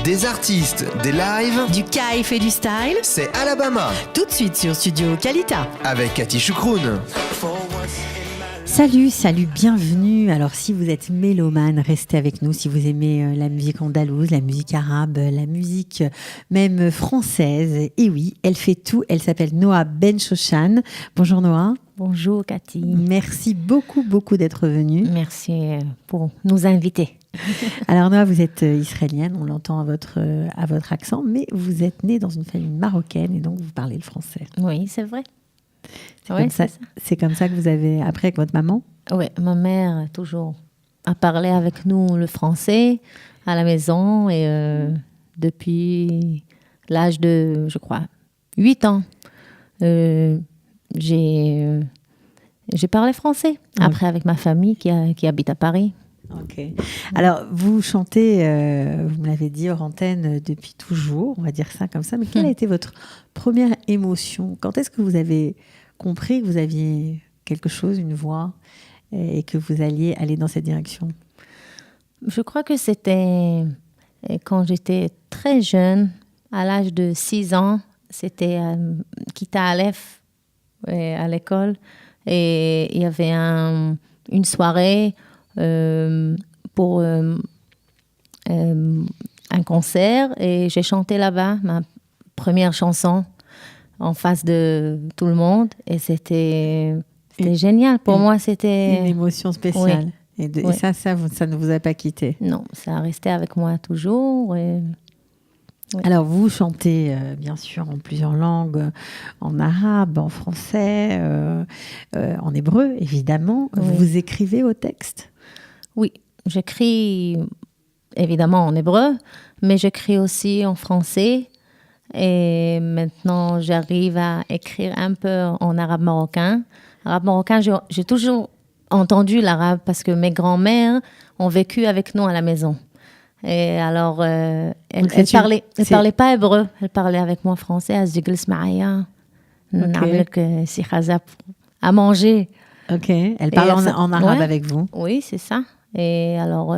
Des artistes, des lives, Du kiff et du style, c'est Alabama tout de suite sur Studio Kalita. avec Cathy Choukroun. Salut, bienvenue. Alors si vous êtes mélomane, restez avec nous. Si vous aimez la musique andalouse, la musique arabe, la musique même française. Et oui, elle fait tout. Elle s'appelle Noa Benchoshan. Bonjour Noa. Bonjour Cathy. Merci beaucoup d'être venue. Merci pour nous inviter. Alors Noa, vous êtes israélienne, on l'entend à votre accent, mais vous êtes née dans une famille marocaine et donc vous parlez le français. Oui, c'est vrai. C'est Ouais, comme ça. c'est ça. C'est comme ça que vous avez appris avec votre maman? Oui, ma mère toujours a parlé avec nous le français à la maison et depuis l'âge de, je crois, 8 ans, j'ai parlé français. Ouais. Après avec ma famille qui habite à Paris. Ok. Alors, vous chantez, vous me l'avez dit hors antenne, depuis toujours, on va dire ça comme ça, mais quelle a été votre première émotion? Quand est-ce que vous avez compris que vous aviez quelque chose, une voix, et que vous alliez aller dans cette direction? Je crois que c'était quand j'étais très jeune, à l'âge de 6 ans, c'était Kita Aleph à l'école. Et il y avait une soirée pour un concert et j'ai chanté là-bas ma première chanson en face de tout le monde et c'était génial. Pour moi, Une c'était... émotion spéciale. Et, et Oui. ça ne vous a pas quitté. Non, ça a resté avec moi toujours. Et... Oui. Alors, vous chantez, bien sûr, en plusieurs langues, en arabe, en français, en hébreu, évidemment. Oui. Vous écrivez au texte? Oui, j'écris évidemment en hébreu, mais j'écris aussi en français. Et maintenant, j'arrive à écrire un peu en arabe marocain. Arabe marocain, j'ai toujours entendu l'arabe parce que mes grands-mères ont vécu avec nous à la maison. Et alors, elle parlait pas hébreu, elle parlait avec moi français. Elle se dit, "Glis maaya, na'amlek si khaza", à manger. Ok, elle parle en arabe avec vous. Oui, c'est ça. Et alors,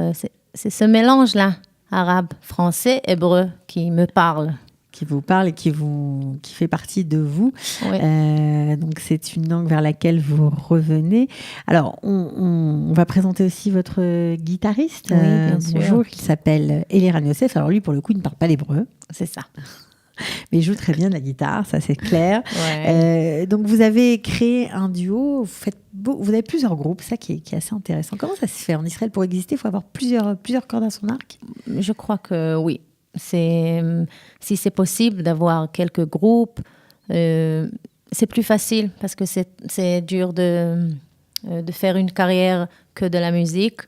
c'est ce mélange-là, arabe, français, hébreu, qui me parle. Qui vous parle et qui fait partie de vous. Oui. Donc, c'est une langue vers laquelle vous revenez. Alors, on va présenter aussi votre guitariste. Oui, bien sûr. Bonjour, il s'appelle Eliran Yosef. Alors, lui, pour le coup, il ne parle pas l'hébreu, C'est ça. mais il joue très bien de la guitare, ça c'est clair. Ouais. Donc, vous avez créé un duo, vous avez plusieurs groupes, ça qui est assez intéressant. Comment ça se fait en Israël? Pour exister, il faut avoir plusieurs cordes à son arc? Je crois que oui. Si c'est possible d'avoir quelques groupes, c'est plus facile parce que c'est dur de faire une carrière que de la musique.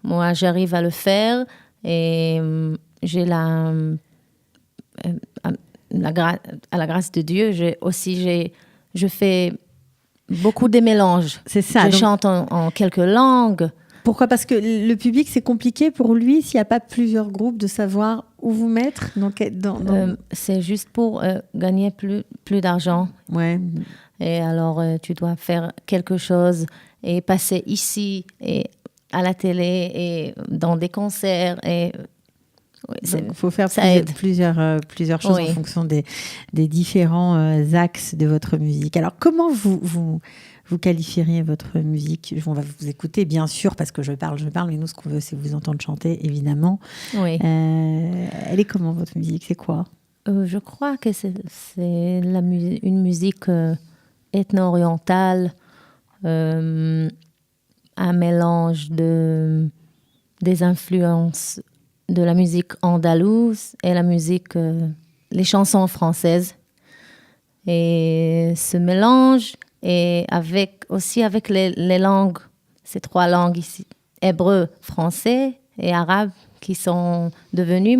Moi, j'arrive à le faire et j'ai à la grâce de Dieu, je fais beaucoup de mélanges. C'est ça. Je Donc, chante en quelques langues. pourquoi? Parce que le public, c'est compliqué pour lui, s'il n'y a pas plusieurs groupes, de savoir où vous mettre. C'est juste pour gagner plus d'argent. Ouais. Et alors, tu dois faire quelque chose et passer ici et à la télé et dans des concerts. Et Donc, il faut faire ça aide. plusieurs choses Oui. en fonction des différents axes de votre musique. Alors, comment vous qualifieriez votre musique? On va vous écouter, bien sûr, parce que je parle, mais nous, ce qu'on veut, c'est vous entendre chanter, évidemment. Oui. Elle est comment, votre musique? C'est quoi? Je crois que c'est une musique ethno-orientale, un mélange des influences de la musique andalouse et les chansons françaises. Et ce mélange, et aussi avec les langues, ces 3 langues ici, hébreu, français et arabe, qui sont devenues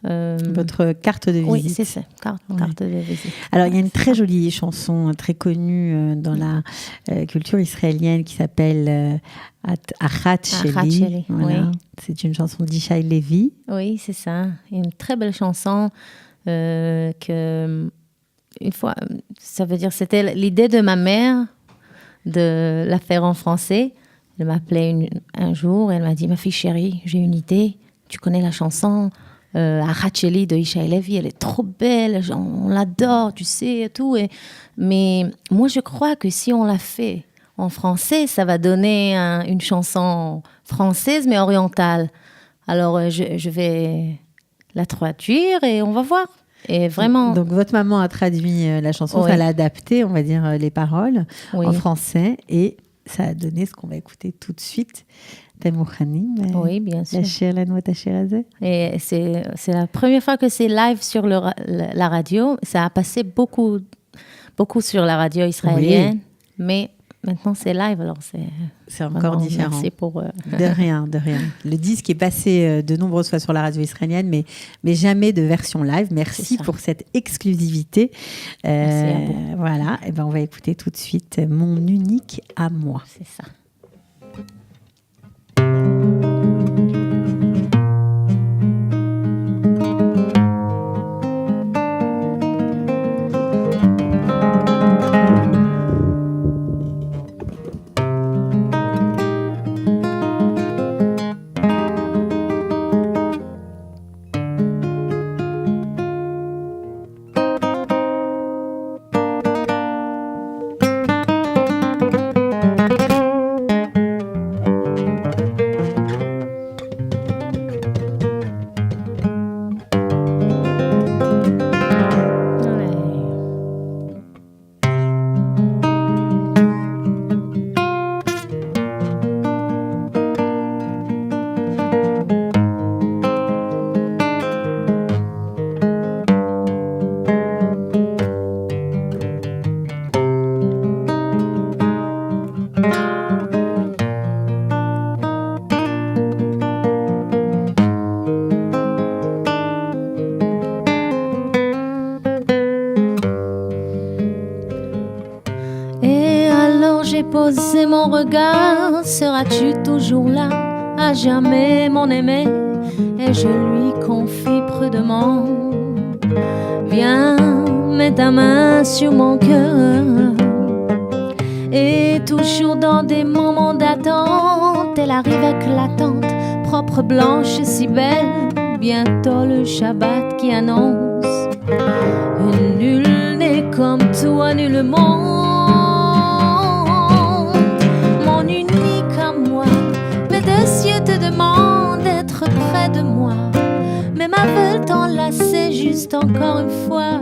Votre carte de visite. Oui, c'est ça, carte de visite. Alors, il y a une très jolie chanson très connue dans la culture israélienne qui s'appelle Achat Sheli. Voilà. Oui. C'est une chanson d'Ishai Levi. Oui, c'est ça. Une très belle chanson que, une fois, ça veut dire, c'était l'idée de ma mère de la faire en français. Elle m'appelait un jour et elle m'a dit, ma fille chérie, j'ai une idée. Tu connais la chanson Araceli de Isha Levi, elle est trop belle, on l'adore, tu sais, et tout. Mais moi, je crois que si on l'a fait en français, ça va donner une chanson française, mais orientale. Alors, je vais la traduire et on va voir. Et vraiment... Donc, votre maman a traduit la chanson, Oui. elle a adapté, on va dire, les paroles Oui. en français et ça a donné ce qu'on va écouter tout de suite. Tamourani, Oui, bien sûr. la chère, la noix, ta chère. Et c'est la première fois que c'est live sur la radio. Ça a passé beaucoup sur la radio israélienne, mais maintenant c'est live, alors C'est encore vraiment, différent. Merci pour... De rien, de rien. Le disque est passé de nombreuses fois sur la radio israélienne, mais jamais de version live. Merci pour cette exclusivité. Merci à vous. Voilà, et ben on va écouter tout de suite Mon unique à moi. C'est ça. Poser mon regard, seras-tu toujours là, à jamais mon aimé? Et je lui confie prudemment, viens, mets ta main sur mon cœur. Et toujours dans des moments d'attente, elle arrive éclatante, propre, blanche, si belle. Bientôt le Shabbat qui annonce, nul n'est comme toi, nullement. De moi, mais ma veulent t'enlacer juste encore une fois,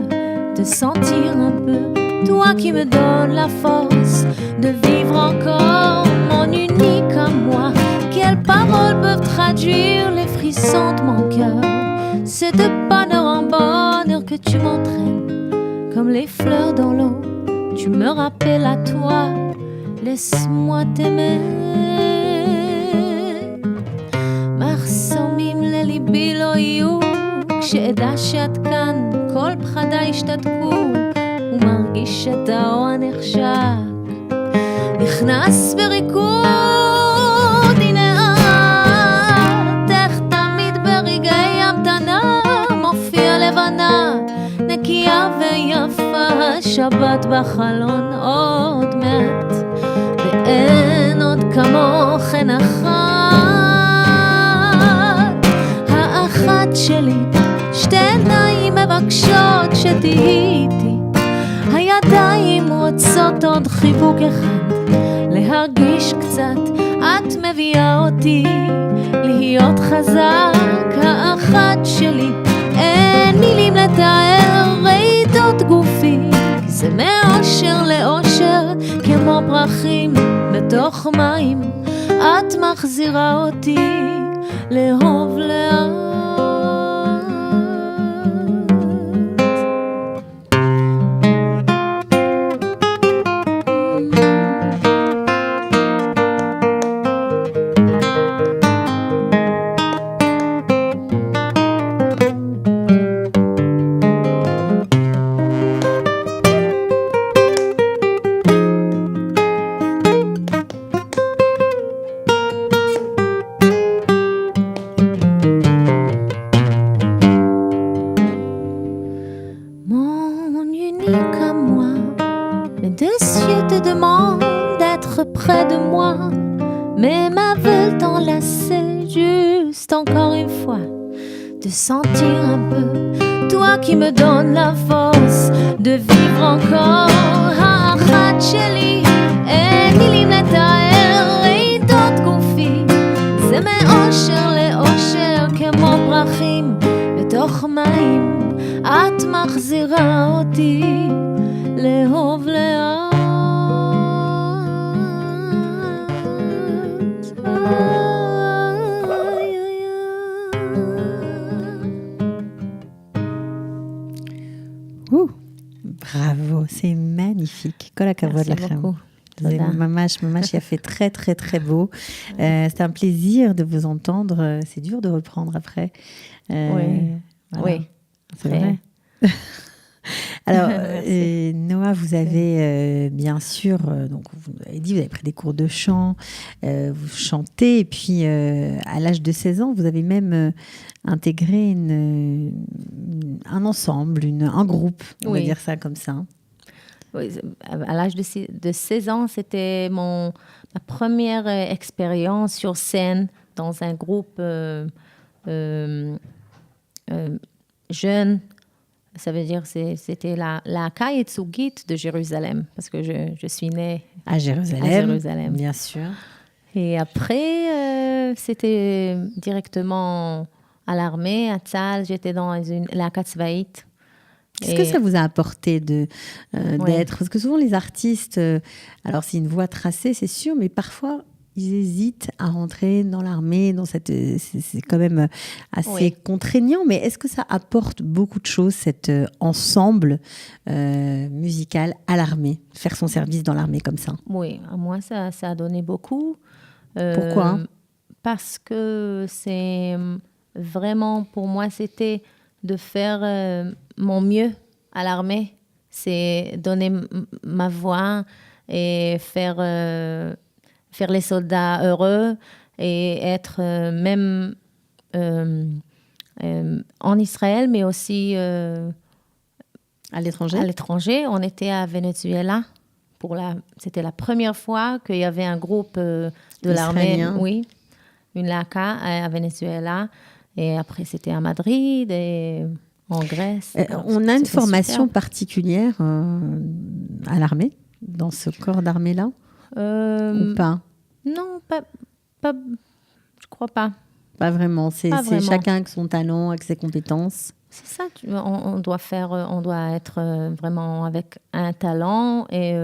te sentir un peu, toi qui me donnes la force de vivre encore, mon unique à moi. Quelles paroles peuvent traduire les frissons de mon cœur? C'est de bonheur en bonheur que tu m'entraînes, comme les fleurs dans l'eau, tu me rappelles à toi, laisse-moi t'aimer. ליבי לא יהיו כשאדע שאת כאן כל פחדיי השתתקו ומרגיש את האור הנחשק נכנס בריקוד הנה את איך תמיד ברגעי המתנה מופיע לבנה נקייה ויפה שבת בחלון עוד מעט ואין עוד כמוכן אחת שלי, שתי עיניים מבקשות שתהיי איתי, הידיים רוצות עוד חיבוק אחד, להרגיש קצת, את מביאה אותי, להיות חזק, האחת שלי, אין מילים לתאר, רעידות גופי, זה מאושר לאושר, כמו פרחים בתוך מים, את מחזירה אותי, לאהוב לאט. Près de moi, mais ma veulent t'enlacer juste encore une fois, de sentir un peu, toi qui me donnes la force de vivre encore. האחת שלי, אין מילים לתאר, רעידות גופי, זה מאושר לאושר כמו פרחים בתוך מים, את מחזירה אותי לאהוב לאט. Bravo, c'est magnifique. כל הכבוד לכם. זה ממש ממש יפה, très très très beau. C'est un plaisir de vous entendre. C'est dur de reprendre après. Oui, voilà. oui. C'est vrai. Alors, Noa, vous avez bien sûr, donc vous avez dit, vous avez pris des cours de chant, vous chantez, et puis à l'âge de 16 ans, vous avez même intégré un ensemble, un groupe, on va dire ça comme ça. Oui, à l'âge de 16 ans, c'était ma première expérience sur scène dans un groupe jeune. Ça veut dire que c'était la Caille Tsugit de Jérusalem, parce que je suis née à Jérusalem, bien sûr. Et après, c'était directement à l'armée, à Tzal. J'étais dans la Katzvaït. Qu'est-ce que ça vous a apporté d'être... Parce que souvent, les artistes, alors c'est une voie tracée, c'est sûr, mais parfois... Ils hésitent à rentrer dans l'armée, c'est quand même assez contraignant, mais est-ce que ça apporte beaucoup de choses, cet ensemble musical à l'armée, faire son service dans l'armée comme ça? Oui, à moi, ça a donné beaucoup. Pourquoi? Parce que c'est vraiment, pour moi, c'était de faire mon mieux à l'armée. C'est donner ma voix et faire les soldats heureux et être même en Israël, mais aussi à l'étranger. À l'étranger, on était à Venezuela. C'était la première fois qu'il y avait un groupe de l'armée, oui, une LACA à Venezuela. Et après, c'était à Madrid et en Grèce. On a une formation particulière à l'armée, dans ce corps d'armée-là? Ou pas? Non, pas, je crois pas. Pas vraiment. C'est chacun avec son talent, avec ses compétences. C'est ça. On doit être vraiment avec un talent et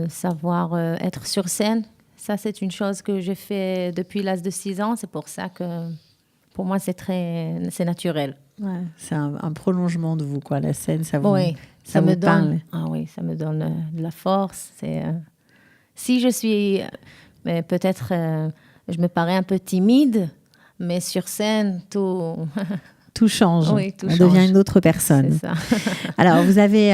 savoir être sur scène. Ça, c'est une chose que j'ai fait depuis l'âge de 6 ans. C'est pour ça que, pour moi, c'est naturel. Ouais, c'est un prolongement de vous, quoi. La scène, ça vous, oui, ça me donne. Ah oui, ça me donne de la force. Si je suis, peut-être, je me parais un peu timide, mais sur scène, tout change. Oui, tout On change. devient une autre personne. C'est ça. Alors, vous avez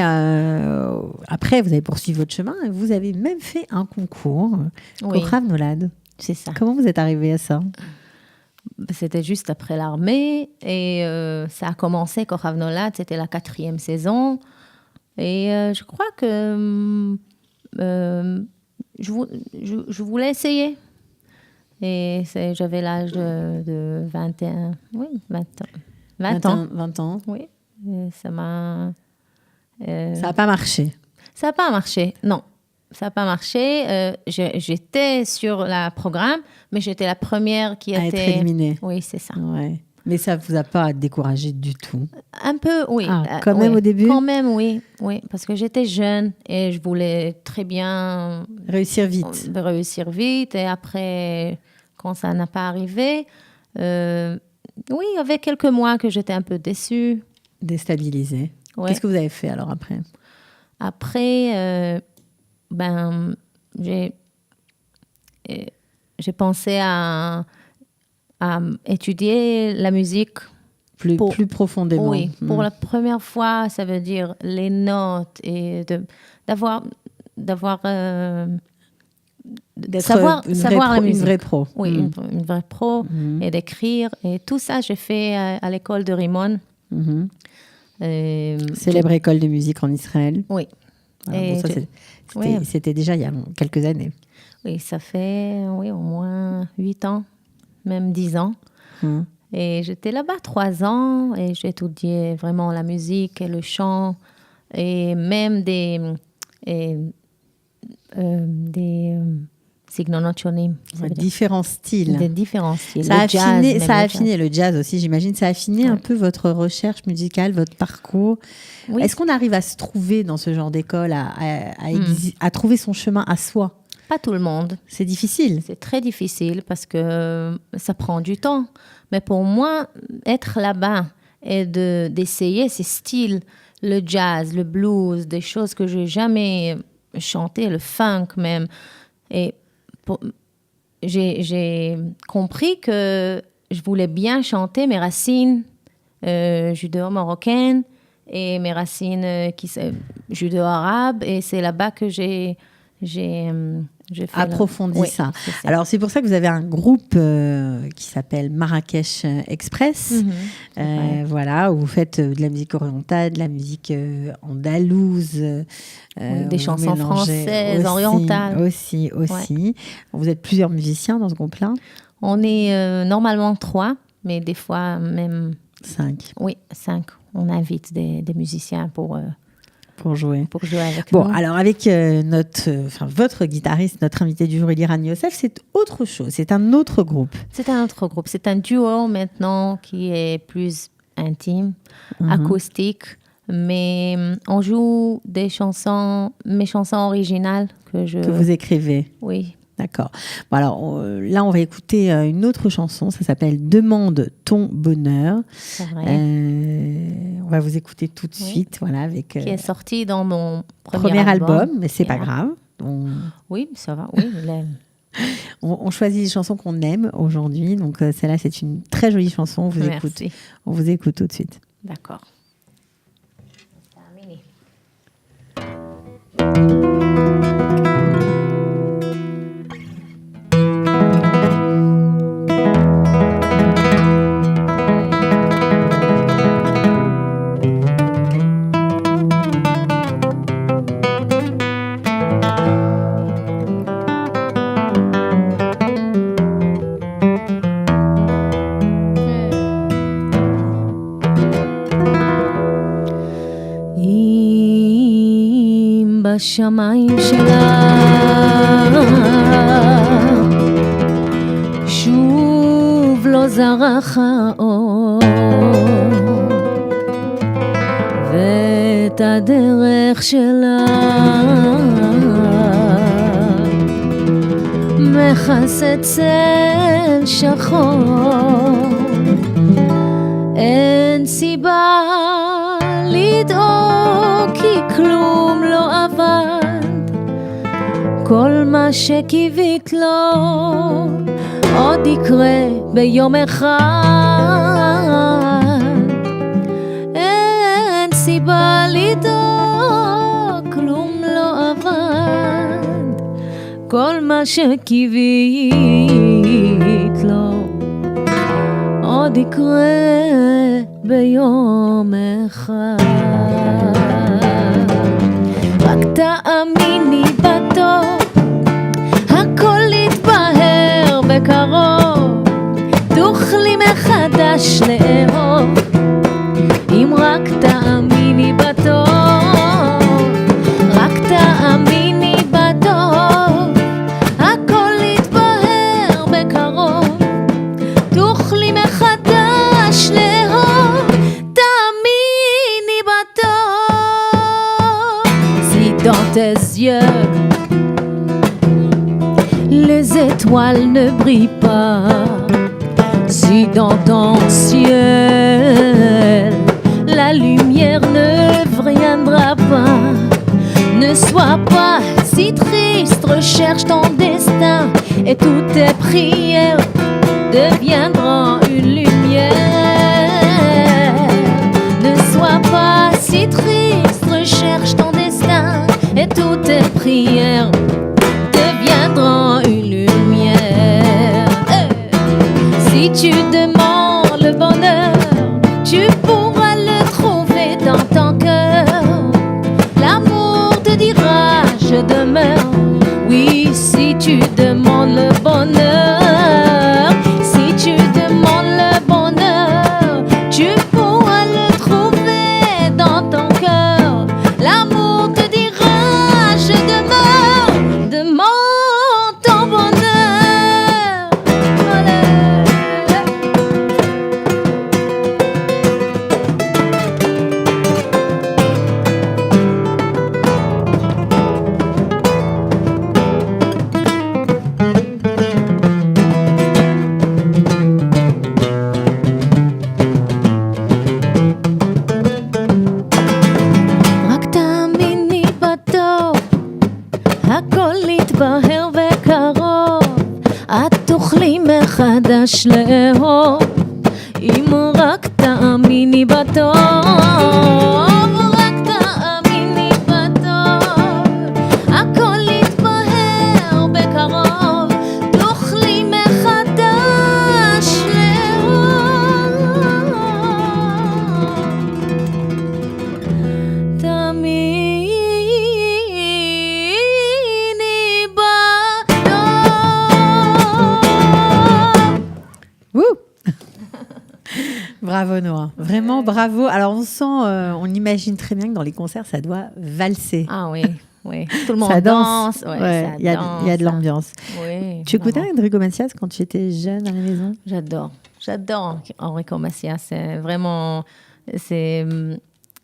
après, vous avez poursuivi votre chemin et vous avez même fait un concours Kochav Nolad. C'est ça. Comment vous êtes arrivée à ça? C'était juste après l'armée et ça a commencé, Kochav Nolad, c'était la 4e saison. Et je crois que je voulais essayer. Et j'avais l'âge de 21, oui, 20 ans. 20 ans. Oui, et ça m'a... ça n'a pas marché. Ça n'a pas marché, non. Ça n'a pas marché. J'étais sur le programme, mais j'étais la première qui à était... être éliminée. Oui, c'est ça. Ouais. Mais ça ne vous a pas découragé du tout? Un peu, oui. Quand même au début? Quand même, oui. Parce que j'étais jeune et je voulais très bien... Réussir vite. Et après, quand ça n'a pas arrivé, oui, il y avait quelques mois que j'étais un peu déçue. Déstabilisée. Ouais. Qu'est-ce que vous avez fait alors après? Après, j'ai pensé à étudier la musique plus profondément. Oui, pour la première fois, ça veut dire les notes et savoir la musique. Une vraie pro. Oui, une vraie pro et d'écrire. Et tout ça, j'ai fait à l'école de Rimon. Célèbre école de musique en Israël. Oui. Alors, c'était déjà il y a quelques années. Oui, ça fait au moins 8 ans, même 10 ans. Et j'étais là-bas 3 ans et j'étudiais vraiment la musique et le chant et même des signonots sionim. Différents styles. Des différents styles. Ça a Le jazz, affiné, même ça a le affiné jazz. le jazz aussi, j'imagine. Ça a affiné un peu votre recherche musicale, votre parcours. Oui. Est-ce qu'on arrive à se trouver dans ce genre d'école, à trouver son chemin à soi? Pas tout le monde. C'est difficile. C'est très difficile parce que ça prend du temps. Mais pour moi, être là-bas et d'essayer ces styles, le jazz, le blues, des choses que j'ai jamais chantées, le funk même. Et j'ai compris que je voulais bien chanter mes racines judéo-marocaines et mes racines judéo-arabes. Et c'est là-bas que j'ai approfondi Oui, ça. c'est ça. Alors, c'est pour ça que vous avez un groupe qui s'appelle Marrakech Express. Ouais. Voilà, où vous faites de la musique orientale, de la musique andalouse. Des vous chansons mélangez françaises, orientales. Aussi. Vous êtes plusieurs musiciens dans ce groupe-là? On est normalement 3, mais des fois même 5 Oui, 5. On invite des musiciens pour jouer. avec Bon, nous. alors avec votre guitariste, notre invité du jour, Eliran Youssef, c'est autre chose, c'est un autre groupe. C'est un autre groupe. C'est un duo maintenant qui est plus intime, acoustique, mais on joue mes chansons originales Que vous écrivez. Oui. D'accord. Bon, alors là, on va écouter une autre chanson. Ça s'appelle Demande ton bonheur. C'est vrai. On va vous écouter tout de suite. Voilà, avec, qui est sorti dans mon premier album, mais c'est pas Yeah. grave. Oui, ça va. Oui, On choisit les chansons qu'on aime aujourd'hui. Donc celle-là, c'est une très jolie chanson. Merci. On vous écoute tout de suite. D'accord. Terminé. אם בשמיים שלה שוב לא זרח האור ואת הדרך שלה מכסה צל שחור אין סיבה לדאוג כי כלום לא עבד כל מה שקיווית לו עוד יקרה ביום אחד אין סיבה לדאוג כלום לא עבד כל מה שקיווית לו עוד יקרה ביום אחד רק תאמיני בטוב הכל יתבהר בקרוב תוכלי מחדש לאהוב אם רק תאמיני בטוב רק תאמיני בטוב הכל יתבהר בקרוב תוכלי מחדש לאהוב תאמיני בטוב si dans tes yeux les étoiles ne brillent pas si dans ton ciel la lumière ne viendra pas ne sois pas si triste recherche ton destin et toutes tes prières deviendront une lumière ne sois pas si triste recherche ton destin et toutes tes prières deviendront une lumière si tu demandes le bonheur tu pourras le trouver dans ton cœur l'amour te dira je demeure oui si tu demandes le bonheur si tu demandes le bonheur חדש לאהוב, אם רק תאמיני בטוב, רק תאמיני בטוב, הכל יתבהר בקרוב, תוכלי מחדש לאהוב, תאמיני בטוב. Wouh Bravo Noah, vraiment bravo. Alors on sent, on imagine très bien que dans les concerts ça doit valser. Ah oui, oui. Tout le monde Ça danse. Ouais, Ouais, il y a de l'ambiance. Oui. Tu écoutais vraiment. Enrico Macias quand tu étais jeune à la maison? J'adore Enrico Macias. C'est vraiment, c'est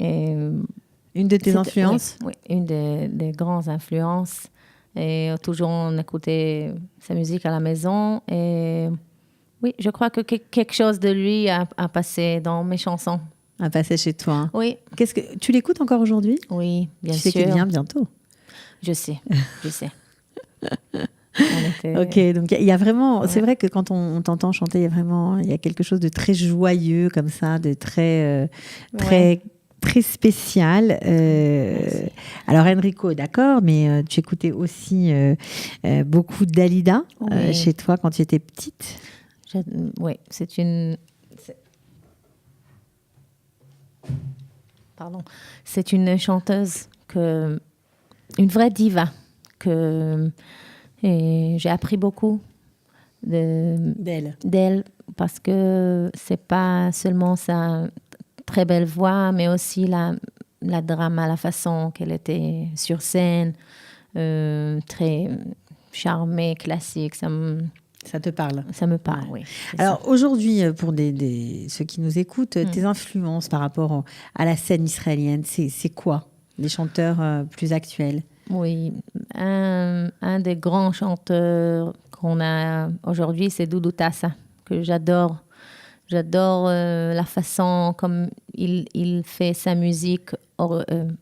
Une de tes influences? Oui, une des grandes influences. Et toujours on écoutait sa musique à la maison. Et oui, je crois que quelque chose de lui a passé dans mes chansons. À passer chez toi. Hein. Oui, Qu'est-ce que tu l'écoutes encore aujourd'hui? oui, bien Tu sais sûr. qu'il vient bientôt. Je sais. On était- Ok, donc il y a vraiment, Ouais. c'est vrai que quand on t'entend chanter, il y a quelque chose de très joyeux comme ça, de très, très spécial. Merci. Alors Enrico, d'accord, mais tu écoutais aussi beaucoup Dalida Oui. chez toi quand tu étais petite. Oui, c'est une. Pardon. C'est une chanteuse une vraie diva et j'ai appris beaucoup D'elle. d'elle parce que c'est pas seulement sa très belle voix, mais aussi la drama, la façon qu'elle était sur scène, très charmée, classique. Ça te parle. Ça me parle, oui. c'est ça. Alors aujourd'hui, pour ceux qui nous écoutent, Mm. tes influences par rapport à la scène israélienne, c'est quoi les chanteurs plus actuels? Oui, un des grands chanteurs qu'on a aujourd'hui, c'est Doudou Tassa, que j'adore. J'adore la façon comme il fait sa musique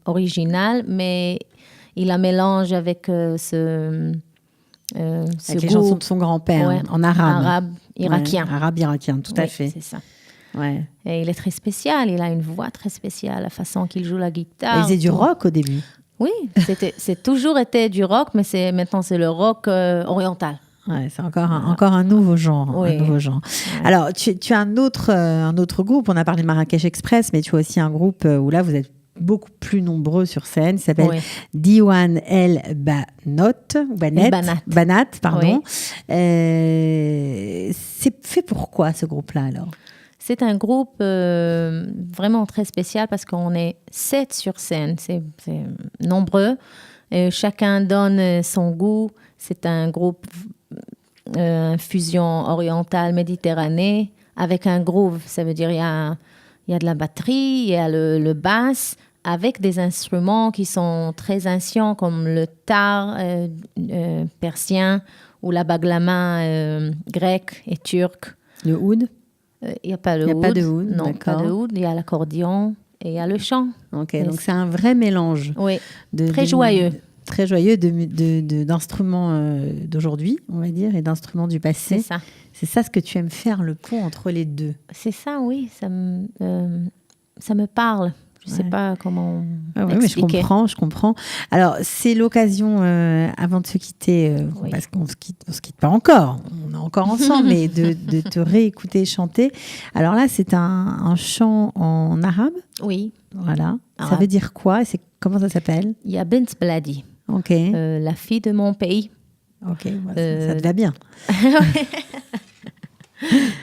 originale, mais il la mélange avec ce Avec les goût chansons de son grand-père, ouais, en arabe. arabe irakien. Ouais, arabe irakien, tout à Oui, fait. c'est ça. Ouais. Et il est très spécial, il a une voix très spéciale, la façon qu'il joue la Il guitare. faisait du tout. rock au début. Oui, c'est toujours été du rock, mais maintenant c'est le rock oriental. Ouais, c'est encore un nouveau genre. Oui. Un nouveau genre. Ouais. Alors, tu as un autre groupe. On a parlé de Marrakech Express, mais tu as aussi un groupe où là, vous êtes beaucoup plus nombreux sur scène. Il s'appelle Oui. Diwan El Banat, pardon. C'est fait pour quoi ce groupe-là alors? C'est un groupe vraiment très spécial parce qu'on est 7 sur scène. C'est nombreux. Chacun donne son goût. C'est un groupe fusion orientale méditerranée avec un groove. Ça veut dire il y a de la batterie, il y a le basse avec des instruments qui sont très anciens comme le tar persien ou la baglama grecque et turque. Le oud? Il n'y a pas le Il y a oud. pas de oud, Non, d'accord. pas de oud. Il y a l'accordion et il y a le chant. Ok, Yes. donc c'est un vrai mélange. Oui, de- très de- joyeux. Très joyeux d'instruments d'aujourd'hui, on va dire, et d'instruments du C'est passé. ça. C'est ça ce que tu aimes faire, le pont entre les deux. C'est ça, oui. Ça me parle. Je ne sais Ouais. pas comment Ah ouais, mais je comprends. Alors, c'est l'occasion, avant de se quitter, Oui. parce qu'on se quitte pas encore, on est encore ensemble, mais de te réécouter chanter. Alors là, c'est un chant en arabe, Oui. voilà. Ça Arabe. veut dire quoi? Comment ça s'appelle? Il y a Bint Bladi, Ok, la fille de mon pays. ok, ouais, ça te va bien.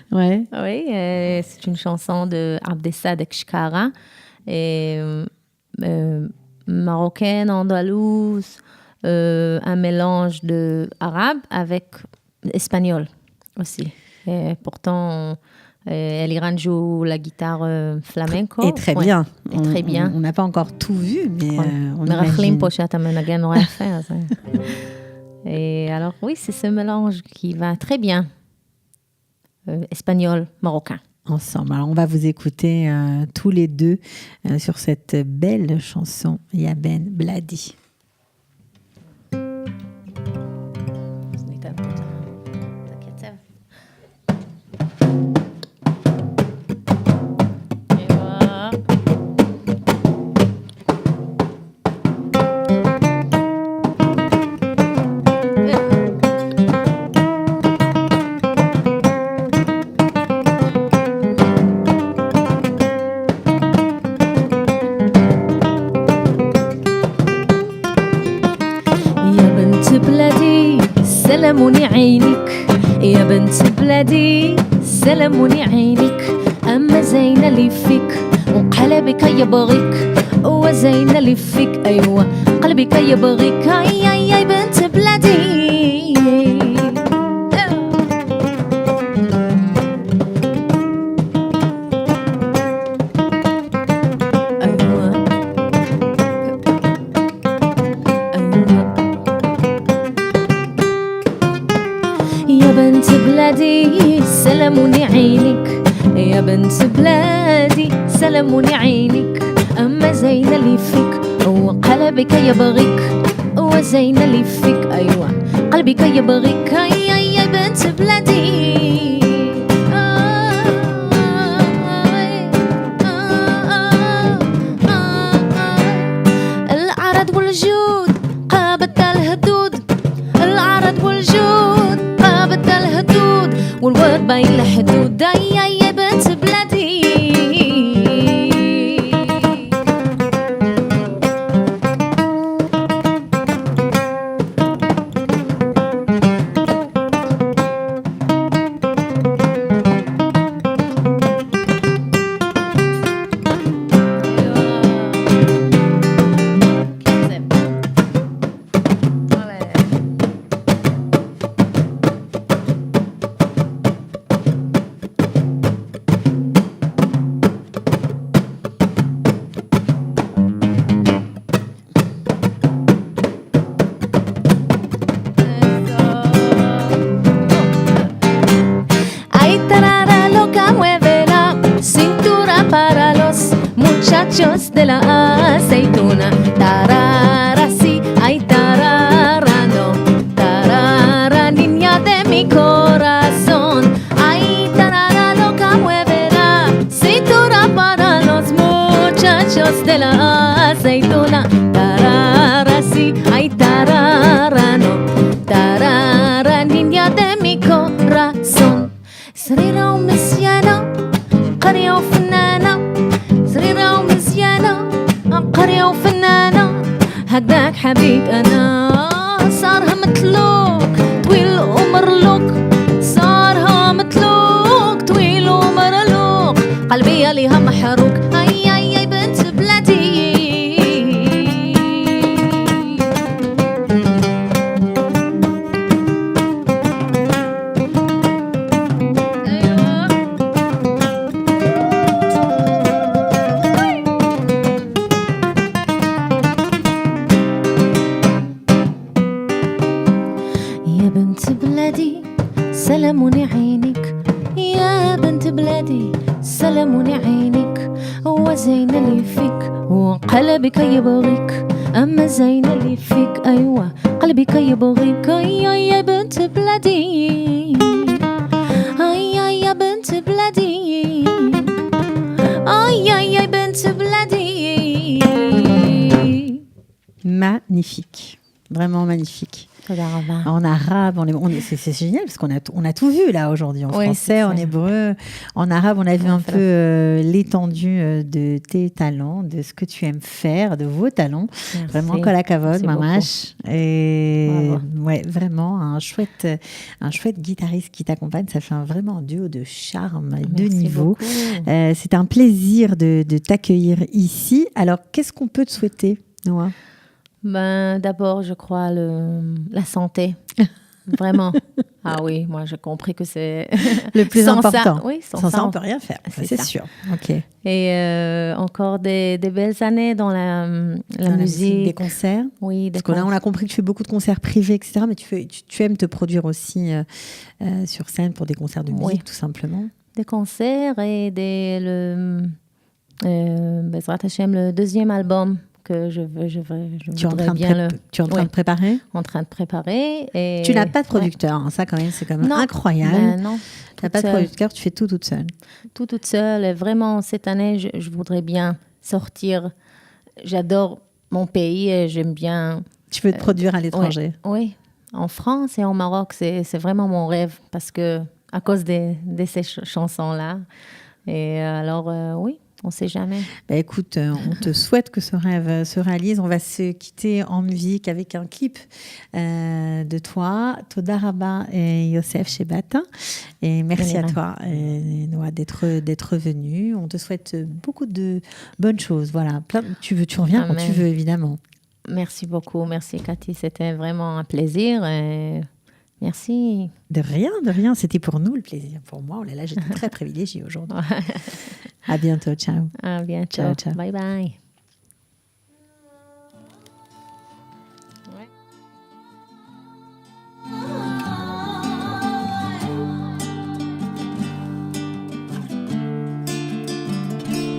Ouais. Oui, c'est une chanson de Abdessadek Shkara, et marocaine, andalouse, un mélange de arabe avec espagnol aussi. Et pourtant, Eliran joue la guitare flamenco. Et très Ouais. bien. Et très bien. On n'a pas encore tout vu, mais on Merachlim imagine. Pochat Amenagan aurait fait, ça. Et alors, oui, c'est ce mélange qui va très bien. Espagnol, marocain. Ensemble. Alors, on va vous écouter tous les deux sur cette belle chanson Yaben Bladi. سلموني عينك يا بنت بلادي سلموني عينك أما زين اللي فيك وقلبك يبغيك وزين اللي فيك أيوة قلبك يبغيك يا بنت بلادي يا بنت بلادي سلموني عينك يا بنت بلادي سلموني عينك أما زين اللي فيك وقلبك يبغيك وزين اللي فيك أيوة قلبك يبغيك يا بنت بلادي العرض والجود قابت الهدود العرض والجود قابت الهدود والورد بين الحدود يا بنت بلادي muchachos de la aceituna tarara sí ay tarara no tarara niña de mi corazón ay tarara loca mueve la cintura para los muchachos de la aceituna tarara sí ay tarara no tarara niña de mi corazón سريرة ومزيانة قرية وفنانة سريرة ومزيانة قرية وفنانة هداك حبيب أنا صارها متلوك طويل ومرلوك صارها متلوك طويل ومرلوك قلبي عليها محروك أي بنت بلادي سلموني عينك يا بنت بلادي سلموني عينك وزين اللي فيك وقلبك يبغيك أما زين اللي فيك أيوة قلبك يبغيك يا بنت بلادي يا بنت بلادي يا بنت بلادي. Magnifique, vraiment magnifique. En arabe, c'est génial parce qu'on a tout vu là aujourd'hui. En français, en hébreu, en arabe, on a vu un peu l'étendue de tes talents, de ce que tu aimes faire, de vos talents. Merci. Vraiment, kol hakavod, mamash. Et ouais, vraiment un chouette guitariste qui t'accompagne. Ça fait vraiment un duo de charme, de niveau. C'est un plaisir de t'accueillir ici. Alors, qu'est-ce qu'on peut te souhaiter, Noa? D'abord, je crois la santé. Vraiment. Ah oui, moi, j'ai compris que c'est le plus important. Ça, oui, sans ça, on ne peut rien faire. C'est sûr. Okay. Et encore des belles années dans la musique. Des concerts. Oui, parce que là, on a compris que tu fais beaucoup de concerts privés, etc. Mais tu aimes te produire aussi sur scène pour des concerts de musique, tout simplement. Des concerts et Bezrat Hashem, le deuxième album. Que je voudrais bien Tu es en train de préparer? En train de préparer. Et tu n'as pas de producteur, hein, ça quand même, c'est quand même incroyable. Non. Tu n'as pas de producteur, tu fais tout toute seule. Tout toute seule. Et vraiment, cette année, je voudrais bien sortir. J'adore mon pays et j'aime bien... Tu veux te produire à l'étranger? Oui, en France et au Maroc, c'est vraiment mon rêve parce que à cause de ces chansons-là. Et alors, oui. On ne sait jamais. Bah écoute, on te souhaite que ce rêve se réalise. On va se quitter en musique avec un clip de toi, Toda Rabba et Yosef Shebat. Et merci à toi, Noa, d'être venu. On te souhaite beaucoup de bonnes choses. Voilà, tu reviens quand tu veux, évidemment. Merci beaucoup. Merci, Cathy. C'était vraiment un plaisir. Merci. De rien. C'était pour nous le plaisir. Pour moi, oh là là, j'étais très privilégiée aujourd'hui. À bientôt. Ciao. À bientôt. Ciao. Bye bye.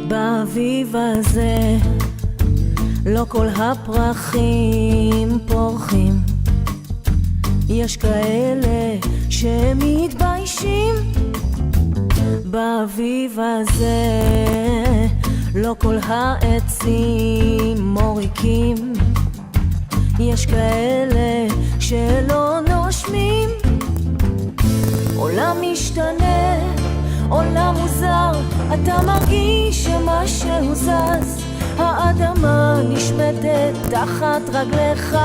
באביב הזה לא כל הפרחים פורחים, יש כאלה שמתביישים. באביב הזה לא כל העצים מוריקים, יש כאלה שלא נושמים. עולם משתנה, עולם מוזר, אתה מרגיש שמשהו זז, האדמה נשמטת תחת רגליך,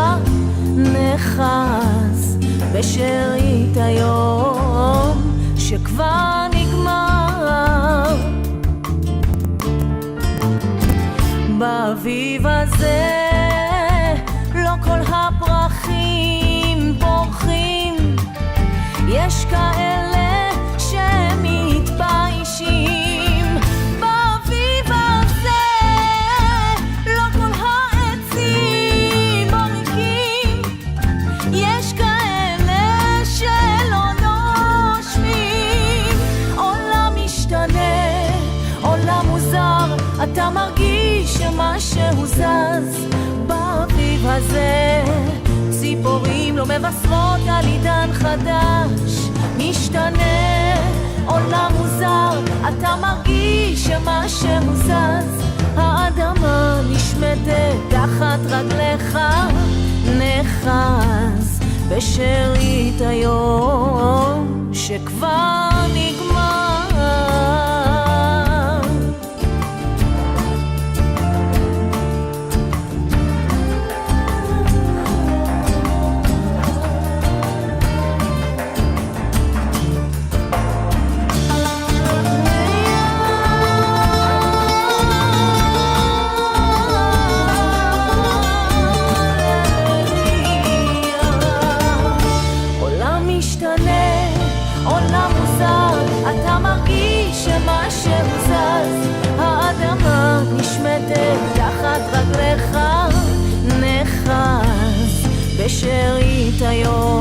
נחס בשארית היום שכבר נגמר. באביב הזה לא כל הפרחים פורחים, יש כאלה שמתביישים. באביב הזה לא כל העצים מוריקים, יש כאלה שלא נושמים. עולם משתנה, עולם מוזר, אתה מרגיש שמשהו זז. באביב הזה ציפורים לא מבשרות על עידן חדש, משתנה, עולם מוזר, אתה מרגיש שמשהו זז, האדמה נשמטת תחת רגליך, נחס בשארית היום שכבר נגמר. תחת רגליך נחס בשארית היום